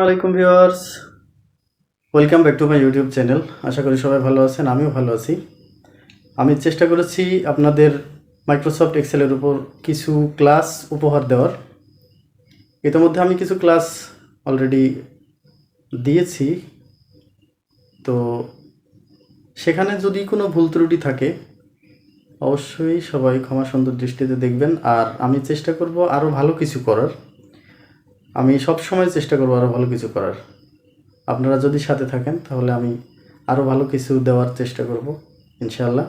আলাইকুম viewers, welcome back to my YouTube channel. আশা করি সবাই ভালো আছেন, আমিও ভালো আছি। আমি চেষ্টা করেছি আপনাদের মাইক্রোসফট এক্সেলের উপর কিছু ক্লাস উপহার দেওয়ার। ইতিমধ্যে আমি কিছু ক্লাস অলরেডি দিয়েছি, তো সেখানে যদি কোনো ভুল ত্রুটি থাকে অবশ্যই সবাই ক্ষমা সুন্দর দৃষ্টিতে দেখবেন। আর আমি চেষ্টা করব আরও ভালো কিছু করার। আমি সব সময় চেষ্টা করব আরও ভালো কিছু করার। আপনারা যদি সাথে থাকেন তাহলে আমি আরও ভালো কিছু দেওয়ার চেষ্টা করব ইনশাআল্লাহ।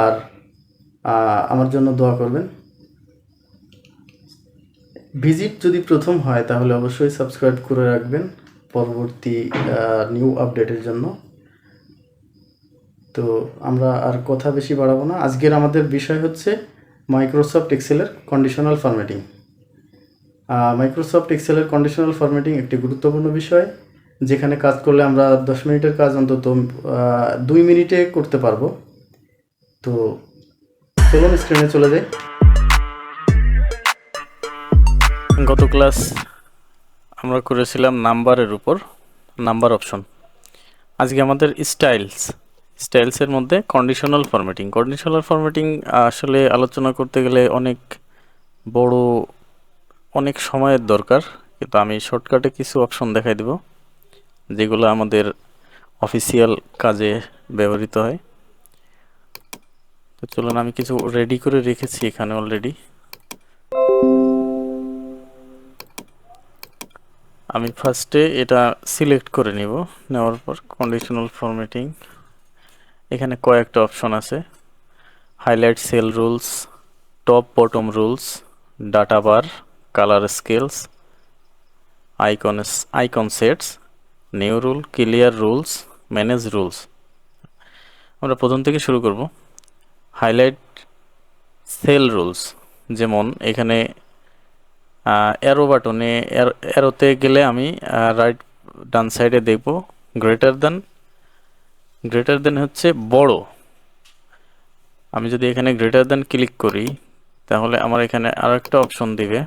আর আমার জন্য দোয়া করবেন। ভিজিট যদি প্রথম হয় তাহলে অবশ্যই সাবস্ক্রাইব করে রাখবেন পরবর্তী নিউ আপডেটের জন্য। তো আমরা আর কথা বেশি বাড়াবো না। আজকের আমাদের বিষয় হচ্ছে মাইক্রোসফট এক্সেলের কন্ডিশনাল ফরম্যাটিং। মাইক্রোসফট এক্সেলের কন্ডিশনাল ফরম্যাটিং একটি গুরুত্বপূর্ণ বিষয়, যেখানে কাজ করলে আমরা 10 মিনিটের কাজ অন্তত 2 মিনিটে করতে পারবো। তো চলুন স্ক্রিনে চলে যাই। গত ক্লাস আমরা করেছিলাম নাম্বারের উপর, নাম্বার অপশন। আজকে আমাদের স্টাইলসের মধ্যে কন্ডিশনাল ফরম্যাটিং আসলে আলোচনা করতে গেলে অনেক বড়, অনেক সময়ের দরকার, কিন্তু আমি শর্টকাটে কিছু অপশন দেখাই দেব যেগুলো আমাদের অফিসিয়াল কাজে ব্যবহৃত হয়। তো চলুন, আমি কিছু রেডি করে রেখেছি এখানে অলরেডি। আমি ফার্স্টে এটা সিলেক্ট করে নিব, নেওয়ার পর কন্ডিশনাল ফরম্যাটিং, এখানে কয়েকটা অপশন আছে: highlight sell rules, top bottom rules, data বার, colour scales, icon sets, new rule, clear rules, manage rules. আমরা প্রথম থেকে শুরু করব। হাইলাইট সেল রুলস, যেমন এখানে অ্যারো বাটনে, অ্যারোতে গেলে আমি ডান সাইডে দেখব গ্রেটার দেন হচ্ছে বড়। আমি যদি এখানে গ্রেটার দেন ক্লিক করি তাহলে আমার এখানে আরেকটা অপশন দিবে,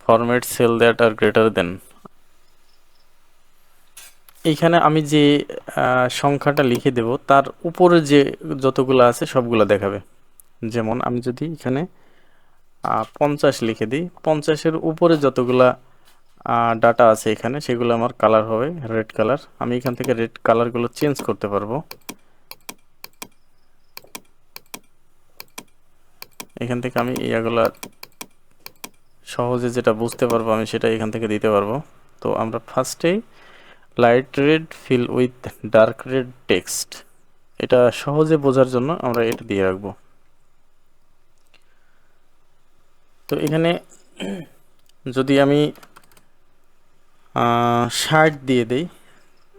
format cell that are greater than. এইখানে আমি যে সংখ্যাটা লিখে দেব তার উপরে যে যতগুলো আছে সবগুলো দেখাবে। যেমন আমি যদি এখানে 50 লিখে দিই, 50-এর উপরে যতগুলা ডাটা আছে এখানে সেগুলো আমার কালার হবে রেড কালার। আমি এখান থেকে রেড কালারগুলো চেঞ্জ করতে পারবো। এখান থেকে আমি ইয়াগুলা সহজে যেটা বুঝতে পারবো আমি সেটা এখান থেকে দিতে পারবো। তো আমরা ফার্স্টেই light red fill with dark red text, এটা সহজে বোঝার জন্য আমরা এটা দিয়ে রাখবো। তো এখানে যদি আমি 60 দিয়ে দেই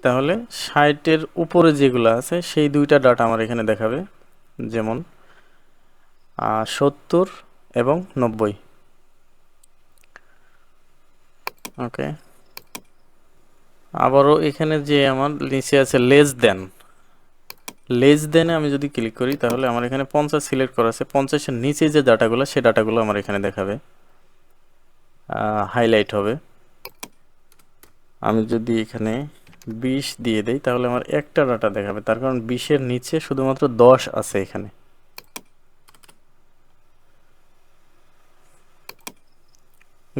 তাহলে 60-এর উপরে যেগুলো আছে সেই দুইটা ডাটা আমার এখানে দেখাবে, যেমন 70 এবং 90। ওকে, আবারও এখানে যে আমার নিচে আছে লেস দেনে আমি যদি ক্লিক করি তাহলে আমার এখানে 50 সিলেক্ট করা আছে, 50-এর নিচে যে ডাটাগুলো সে ডাটাগুলো আমার এখানে দেখাবে, হাইলাইট হবে। আমি যদি এখানে 20 দিয়ে দেই তাহলে আমার একটা ডাটা দেখাবে, তার কারণ 20-এর নিচে শুধুমাত্র 10 আছে এখানে।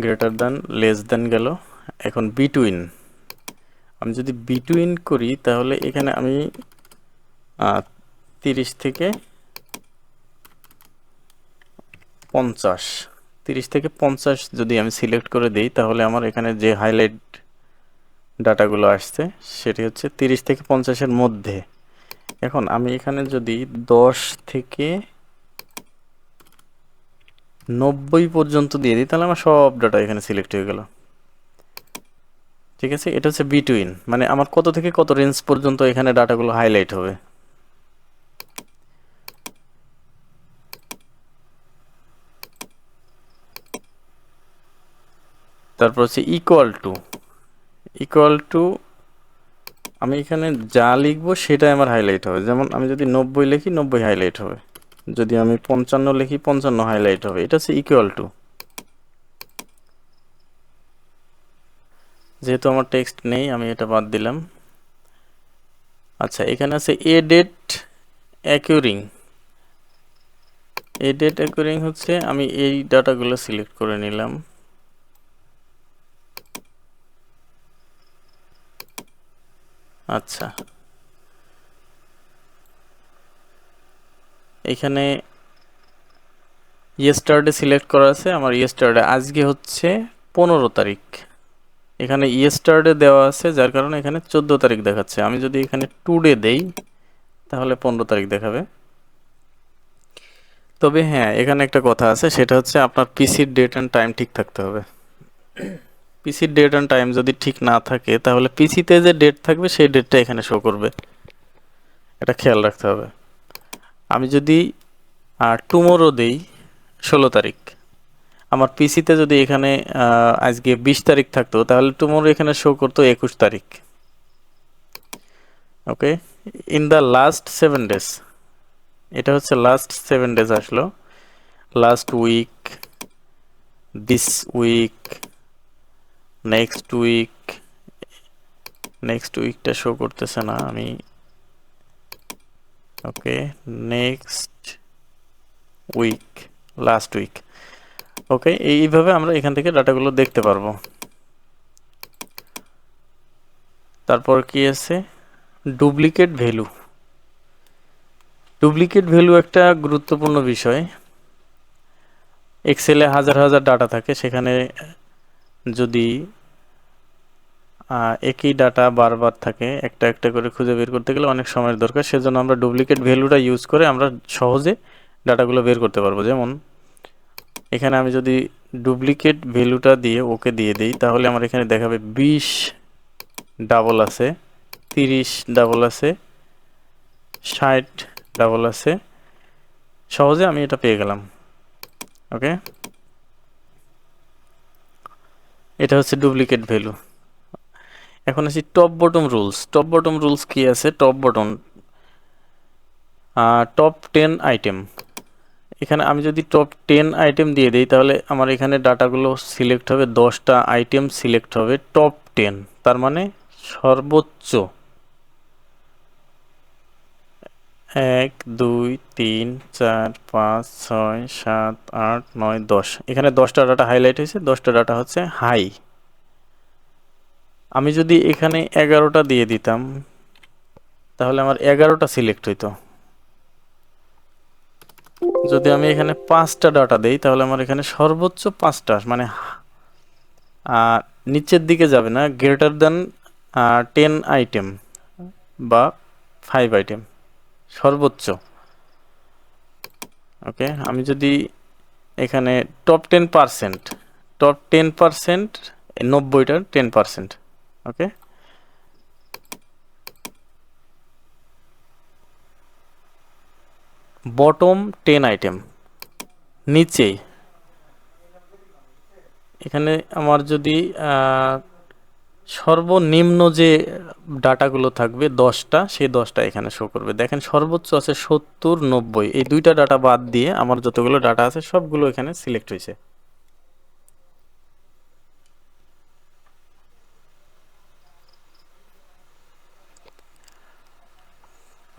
গ্রেটার দেন, লেস দেন গেল। এখন বিটুইন, আমি যদি বিটুইন করি তাহলে এখানে আমি 30 থেকে 50, 30 থেকে 50 যদি আমি সিলেক্ট করে দিই তাহলে আমার এখানে যে হাইলাইট ডাটাগুলো আসছে সেটি হচ্ছে 30 থেকে 50-এর মধ্যে। এখন আমি এখানে যদি 10 থেকে 90 পর্যন্ত দিয়ে দিই তাহলে আমার সব ডাটা এখানে সিলেক্ট হয়ে গেল। ঠিক আছে, এটা হচ্ছে বিটুইন, মানে আমার কত থেকে কত রেঞ্জ পর্যন্ত এখানে ডাটাগুলো হাইলাইট হবে। তারপর হচ্ছে ইকুয়াল টু আমি এখানে যা লিখবো সেটাই আমার হাইলাইট হবে। যেমন আমি যদি 90 লিখি 90 হাইলাইট হবে, যদি আমি 55 লিখি 55 হাইলাইট হবে। এটা হচ্ছে ইকুয়াল টু। যেহেতু আমার টেক্সট নেই আমি এটা বাদ দিলাম। আচ্ছা, এখানে আছে এ ডেট অ্যাকিউরিং। এ ডেট অ্যাকিউরিং হচ্ছে আমি এই ডাটাগুলো সিলেক্ট করে নিলাম। আচ্ছা, এখানে ইয়েস্টারডে সিলেক্ট করা আছে। আমার ইয়েস্টারডে আজকে হচ্ছে 15 তারিখ। এখানে ইয়েস্টারডে দেওয়া আছে, যার কারণে এখানে 14 তারিখ দেখাচ্ছে। আমি যদি এখানে টুডে দেই তাহলে 15 তারিখ দেখাবে। তবে হ্যাঁ, এখানে একটা কথা আছে, সেটা হচ্ছে আপনার পিসির ডেট অ্যান্ড টাইম ঠিক থাকতে হবে। পিসির ডেট অ্যান্ড টাইম যদি ঠিক না থাকে তাহলে পিসিতে যে ডেট থাকবে সেই ডেটটা এখানে শো করবে, এটা খেয়াল রাখতে হবে। আমি যদি টুমোরো দেই 16 তারিখ, আমার পিসিতে যদি এখানে আজকে 20 তারিখ থাকতো তাহলে টুমোরো এখানে শো করতো 21 তারিখ। Okay, in the last 7 days, এটা হচ্ছে লাস্ট 7 ডেজ আসলো। Last week, this week, next week. Next উইকটা শো করতেছে না আমি। Okay, next week, last week. Okay, এইভাবে আমরা এখান থেকে ডাটাগুলো দেখতে পারবো। তারপর কি আছে, ডুপ্লিকেট ভ্যালু। ডুপ্লিকেট ভ্যালু একটা গুরুত্বপূর্ণ বিষয়। এক্সেলে হাজার হাজার ডাটা থাকে, সেখানে যদি একই ডাটা বারবার থাকে, একটা একটা করে খুঁজে বের করতে গেলে অনেক সময়ের দরকার। সেজন্য আমরা ডুপ্লিকেট ভ্যালুটা ইউজ করে আমরা সহজে ডাটাগুলো বের করতে পারবো। যেমন এখানে আমি যদি ডুপ্লিকেট ভ্যালুটা দিয়ে ওকে দিয়ে দিই তাহলে আমার এখানে দেখাবে 20 ডাবল আছে, 30 ডাবল আছে, 60 ডাবল আছে। সহজে আমি এটা পেয়ে গেলাম। ওকে, এটা হচ্ছে ডুপ্লিকেট ভ্যালু। এখন আসি top bottom rules. Top bottom rules কি আছে? Top bottom top 10 item. এখানে আমি যদি টপ 10 আইটেম দিয়ে দিই তাহলে আমার এখানে ডাটাগুলো সিলেক্ট হবে, 10টা আইটেম সিলেক্ট হবে টপ 10। তার মানে সর্বোচ্চ 1 2 3 4 5 6 7 8 9 10। এখানে 10টা ডাটা হাইলাইট হয়েছে, 10টা ডাটা হচ্ছে হাই। আমি যদি এখানে 11টা দিয়ে দিতাম তাহলে আমার 11টা সিলেক্ট হইতো। যদি আমি এখানে 5টা ডাটা দেই তাহলে আমার এখানে সর্বোচ্চ 5টা, মানে নিচের দিকে যাবে না, গ্রেটার দেন 10 আইটেম বা 5 আইটেম সর্বোচ্চ। ওকে, আমি যদি এখানে টপ 10%, টপ 10%, 90টার 10%। ওকে, বটম 10 আইটেম নিচে। এখানে আমার যদি সর্বনিম্ন যে ডাটাগুলো থাকবে 10টা, সেই 10টা এখানে শো করবে। দেখেন সর্বোচ্চ আছে 70 90, এই দুইটা ডাটা বাদ দিয়ে আমার যতগুলো ডাটা আছে সবগুলো এখানে সিলেক্ট হয়েছে।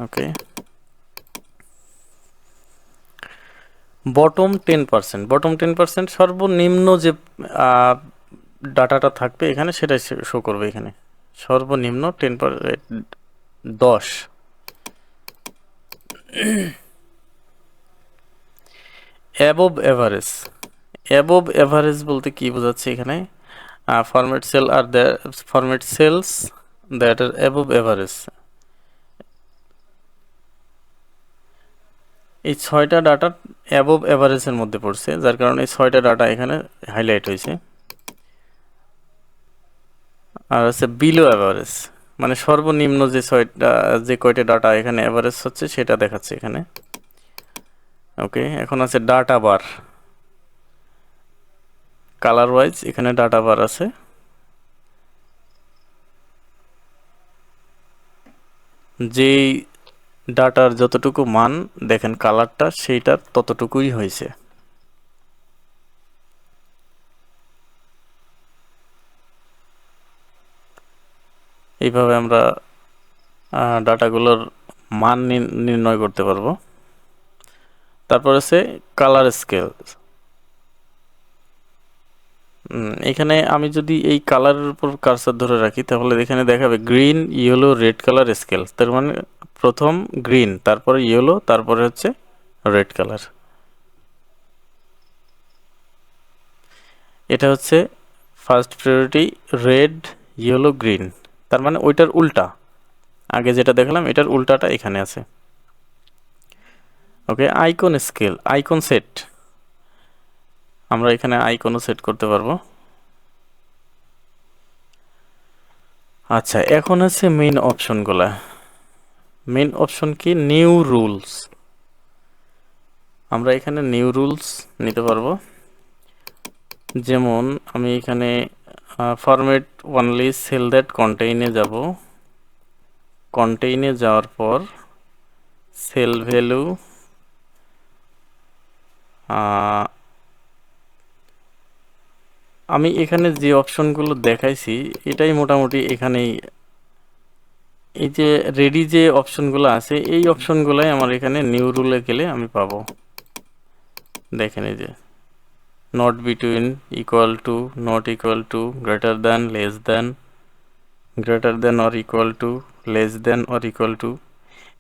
ওকে, বটম 10%, বটম 10% সর্বনিম্ন যে ডাটাটা থাকবে এখানে সেটাই শো করবে। এখানে সর্বনিম্ন 10%, 10। Above average. অ্যাবভ এভারেজ বলতে কি বোঝাচ্ছে এখানে? Format cell are the format cells that are above average. এই 6টা ডাটা অ্যাবভ এভারেজের মধ্যে পড়ছে, যার কারণে এই 6টা ডাটা এখানে হাইলাইট হয়েছে। আর হচ্ছে বিলো এভারেজ, মানে সর্বনিম্ন যে 6টা, যে কয়টা ডাটা এখানে এভারেজ হচ্ছে সেটা দেখাচ্ছে এখানে। ওকে, এখন আছে ডাটা বার। কালার ওয়াইজ এখানে ডাটা বার আছে। যেই ডাটার যতটুকু মান দেখেন কালারটা সেইটার ততটুকুই হয়েছে। এইভাবে আমরা ডাটাগুলোর মান নির্ণয় করতে পারবো। তারপর আছে কালার স্কেল। এখানে আমি যদি এই কালারের উপর কার্সার ধরে রাখি তাহলে এখানে দেখাবে green, yellow, red colour scale. তার মানে প্রথম গ্রিন, তারপরে ইয়েলো, তারপরে হচ্ছে রেড কালার। এটা হচ্ছে first priority red, yellow, green. তার মানে ওইটার উল্টা, আগে যেটা দেখলাম এটার উল্টাটা এখানে আছে। ওকে, আইকন স্কেল, আইকন সেট। আমরা এখানে আইকনও সেট করতে পারবো। আচ্ছা, এখন আছে মেইন অপশনগুলা। মেইন অপশন কি? New rules. আমরা এখানে নিউ রুলস নিতে পারবো। যেমন আমি এখানে ফরম্যাট অনলি সেল দ্যাট কন্টেইনে যাব। কন্টেইনে যাওয়ার পর সেল ভ্যালু আমি এখানে যে অপশনগুলো দেখাইছি এটাই মোটামুটি এখানেই, এই যে রেডি যে অপশনগুলো আছে এই অপশনগুলাই আমার এখানে নিউ রুলে গেলে আমি পাবো। দেখেন এই যে not between, equal to, not equal to, greater than, less than, greater than or equal to, less than or equal to,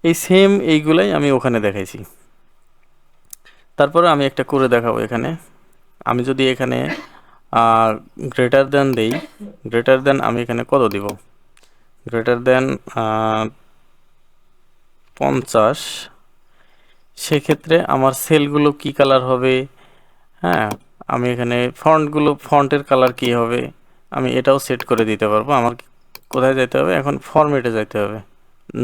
এই সেম এইগুলাই আমি ওখানে দেখাইছি। তারপরে আমি একটা করে দেখাবো এখানে। আমি যদি এখানে গ্রেটার দ্যান দেই, গ্রেটার দ্যান আমি এখানে কত দিব? Greater than 50। সেক্ষেত্রে আমার সেলগুলো কি কালার হবে? হ্যাঁ, আমি এখানে ফন্টের কালার কি হবে আমি এটাও সেট করে দিতে পারবো। আমার কোথায় যেতে হবে? এখন ফরম্যাটে যেতে হবে।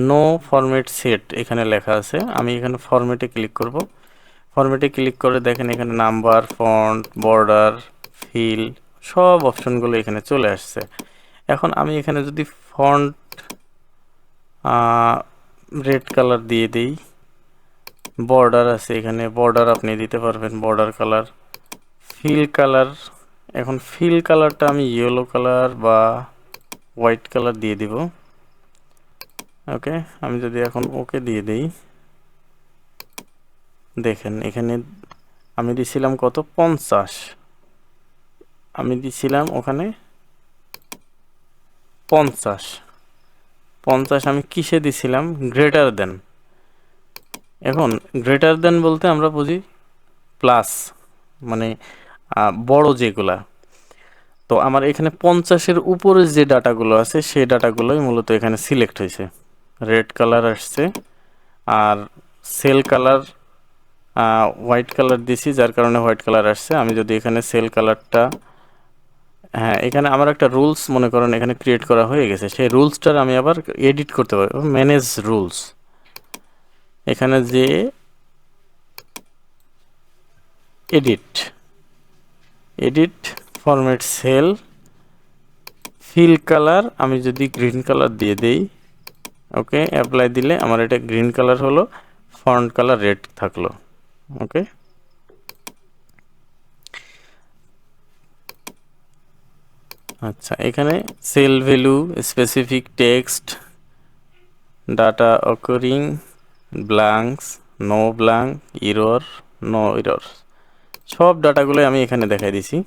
নো ফরম্যাট সেট এখানে লেখা আছে, আমি এখানে ফরম্যাটে ক্লিক করব। ফরম্যাটে ক্লিক করে দেখেন এখানে নাম্বার, ফন্ট, বর্ডার, ফিল সব অপশনগুলো এখানে চলে আসছে। এখন আমি এখানে যদি ফন্ট রেড কালার দিয়ে দিই, বর্ডার আছে এখানে, বর্ডার আপনি দিতে পারবেন বর্ডার কালার, ফিল কালার। এখন ফিল কালারটা আমি ইয়েলো কালার বা হোয়াইট কালার দিয়ে দিব। ওকে, আমি যদি এখন ওকে দিয়ে দিই, দেখেন এখানে আমি দিছিলাম কত? 50। আমি দিছিলাম ওখানে 50। 50 আমি কিসে দিছিলাম? Greater than. এখন গ্রেটার দেন বলতে আমরা বুঝি প্লাস, মানে বড় যেগুলা। তো আমার এখানে 50-এর উপরে যে ডাটাগুলো আছে সেই ডাটাগুলোই মূলত এখানে সিলেক্ট হয়েছে। রেড কালার আসছে, আর সেল কালার হোয়াইট কালার দিছি যার কারণে হোয়াইট কালার আসছে। আমি যদি এখানে সেল কালারটা, হ্যাঁ এখানে আমার একটা রুলস মনে করেন এখানে ক্রিয়েট করা হয়ে গেছে, সেই রুলসটার আমি আবার এডিট করতে পারবো। ম্যানেজ রুলস, এখানে যে edit, edit format sell, fill colour আমি যদি গ্রিন কালার দিয়ে দেই, ওকে অ্যাপ্লাই দিলে আমার এটা গ্রিন কালার হলো, ফন্ট কালার রেড থাকলো। ওকে, আচ্ছা এখানে cell value, specific text, data occurring, blanks, no blank, error, no error, সব ডাটাগুলো আমি এখানে দেখাই দিছি।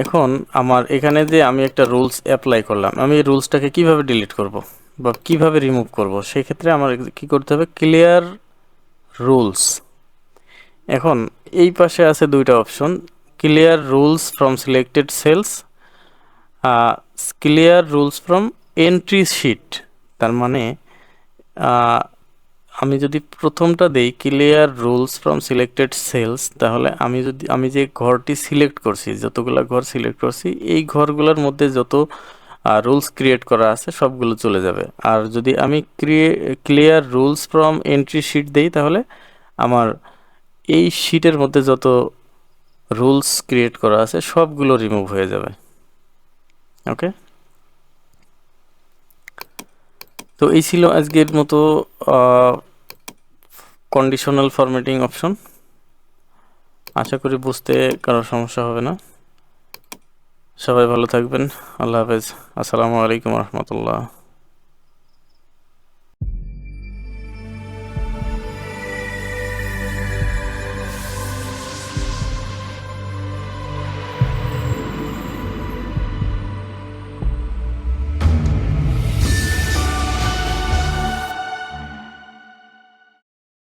এখন আমার এখানে যে আমি একটা রুলস অ্যাপ্লাই করলাম, আমি এই রুলসটাকে কিভাবে ডিলিট করব বা কিভাবে রিমুভ করব, সেক্ষেত্রে আমার কি করতে হবে? Clear rules. এখন এই পাশে আছে দুইটা option, clear rules from selected cells, clear rules from entire sheet. তার মানে আমি যদি প্রথমটা দেই clear rules from selected cells, তাহলে আমি যে ঘরটি সিলেক্ট করছি, যতগুলো ঘর সিলেক্ট করছি এই ঘরগুলোর মধ্যে যত রুলস ক্রিয়েট করা আছে সবগুলো চলে যাবে। আর যদি আমি clear rules from entire sheet দেই তাহলে আমার এই শিটের মধ্যে যত রুলস ক্রিয়েট করা আছে সবগুলো রিমুভ হয়ে যাবে। ওকে, তো এই ছিল আজকের মতো কন্ডিশনাল ফরম্যাটিং অপশন। আশা করি বুঝতে কারো সমস্যা হবে না। সবাই ভালো থাকবেন। আল্লাহ হাফেজ। আসসালামু আলাইকুম রহমতুল্লাহ।